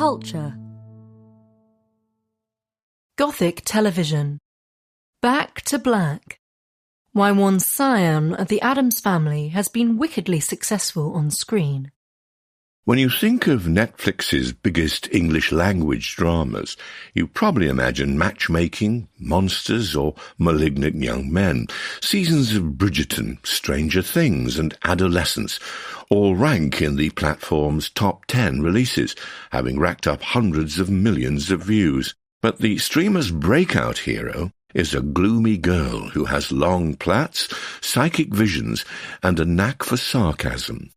culture. Gothic television. Back to Black. Why one scion of the Addams family has been wickedly successful on screen. When you think of Netflix's biggest English-language dramas, you probably imagine matchmaking, monsters, or malignant young men. Seasons of Bridgerton, Stranger Things, and Adolescence all rank in the platform's top 10 releases, having racked up hundreds of millions of views. But the streamer's breakout hero is a gloomy girl who has long plaits, psychic visions, and a knack for sarcasm.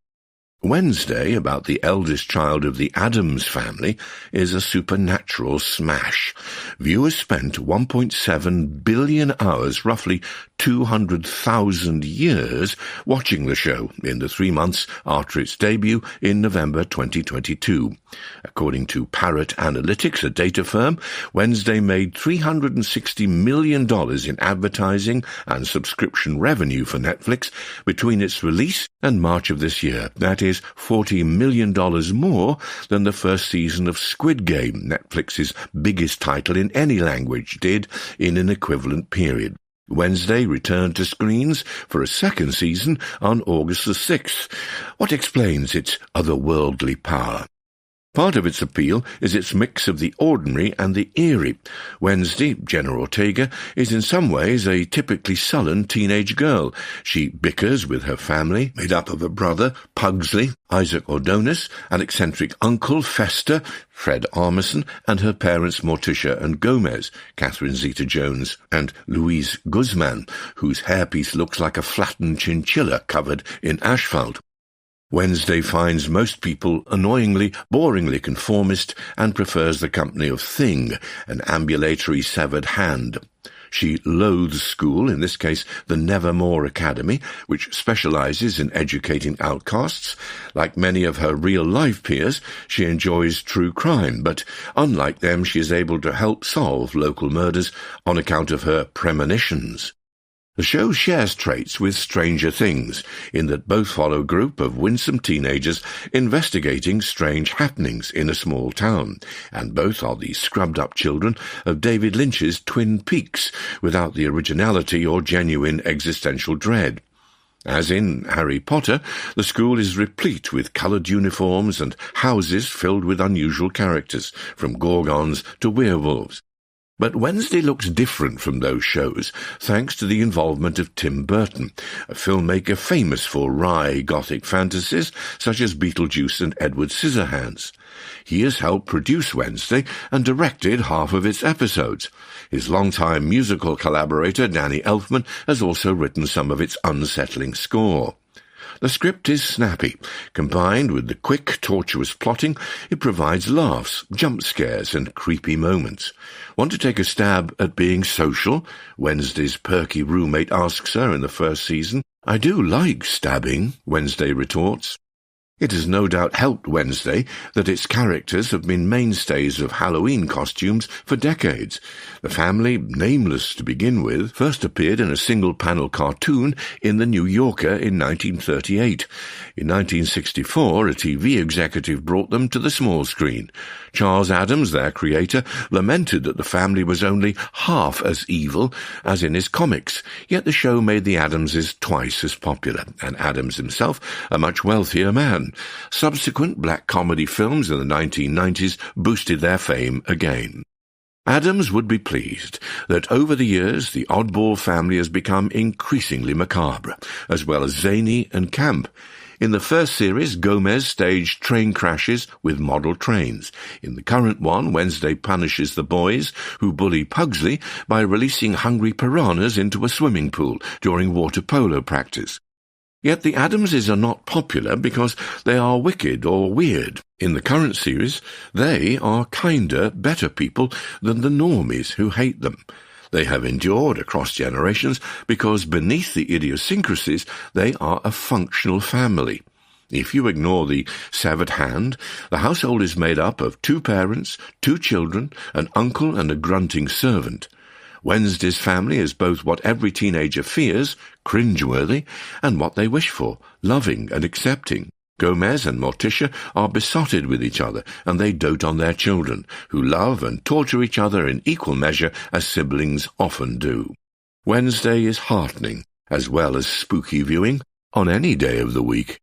Wednesday, about the eldest child of the Addams family, is a supernatural smash. Viewers spent 1.7 billion hours, roughly 200,000 years, watching the show in the 3 months after its debut in November 2022. According to Parrot Analytics, a data firm, Wednesday made $360 million in advertising and subscription revenue for Netflix between its release and March of this year. That is $40 million more than the first season of Squid Game, Netflix's biggest title in any language, did in an equivalent period. Wednesday returned to screens for a second season on August the 6th. What explains its otherworldly power? Part of its appeal is its mix of the ordinary and the eerie. Wednesday, Jenna Ortega, is in some ways a typically sullen teenage girl. She bickers with her family, made up of a brother, Pugsley, Isaac Ordonez, an eccentric uncle, Fester, Fred Armisen, and her parents Morticia and Gomez, Catherine Zeta-Jones, and Louise Guzman, whose hairpiece looks like a flattened chinchilla covered in asphalt. Wednesday finds most people annoyingly, boringly conformist and prefers the company of Thing, an ambulatory severed hand. She loathes school, in this case the Nevermore Academy, which specializes in educating outcasts. Like many of her real-life peers, she enjoys true crime, but unlike them she is able to help solve local murders on account of her premonitions. The show shares traits with Stranger Things, in that both follow a group of winsome teenagers investigating strange happenings in a small town, and both are the scrubbed-up children of David Lynch's Twin Peaks, without the originality or genuine existential dread. As in Harry Potter, the school is replete with coloured uniforms and houses filled with unusual characters, from gorgons to werewolves. But Wednesday looks different from those shows, thanks to the involvement of Tim Burton, a filmmaker famous for wry Gothic fantasies such as Beetlejuice and Edward Scissorhands. He has helped produce Wednesday and directed half of its episodes. His longtime musical collaborator Danny Elfman has also written some of its unsettling score. The script is snappy. Combined with the quick, tortuous plotting, it provides laughs, jump scares, and creepy moments. Want to take a stab at being social? Wednesday's perky roommate asks her in the first season. I do like stabbing, Wednesday retorts. It has no doubt helped Wednesday that its characters have been mainstays of Halloween costumes for decades. The family, nameless to begin with, first appeared in a single-panel cartoon in The New Yorker in 1938. In 1964, a TV executive brought them to the small screen. Charles Addams, their creator, lamented that the family was only half as evil as in his comics, yet the show made the Addamses twice as popular, and Addams himself a much wealthier man. Subsequent black comedy films in the 1990s boosted their fame again. Addams would be pleased that over the years the oddball family has become increasingly macabre, as well as zany and camp. In the first series, Gomez staged train crashes with model trains. In the current one, Wednesday punishes the boys who bully Pugsley by releasing hungry piranhas into a swimming pool during water polo practice. Yet the Addamses are not popular because they are wicked or weird. In the current series, they are kinder, better people than the normies who hate them. They have endured across generations because beneath the idiosyncrasies, they are a functional family. If you ignore the severed hand, the household is made up of 2 parents, 2 children, an uncle and a grunting servant. Wednesday's family is both what every teenager fears, cringeworthy, and what they wish for, loving and accepting. Gomez and Morticia are besotted with each other, and they dote on their children, who love and torture each other in equal measure as siblings often do. Wednesday is heartening, as well as spooky viewing, on any day of the week.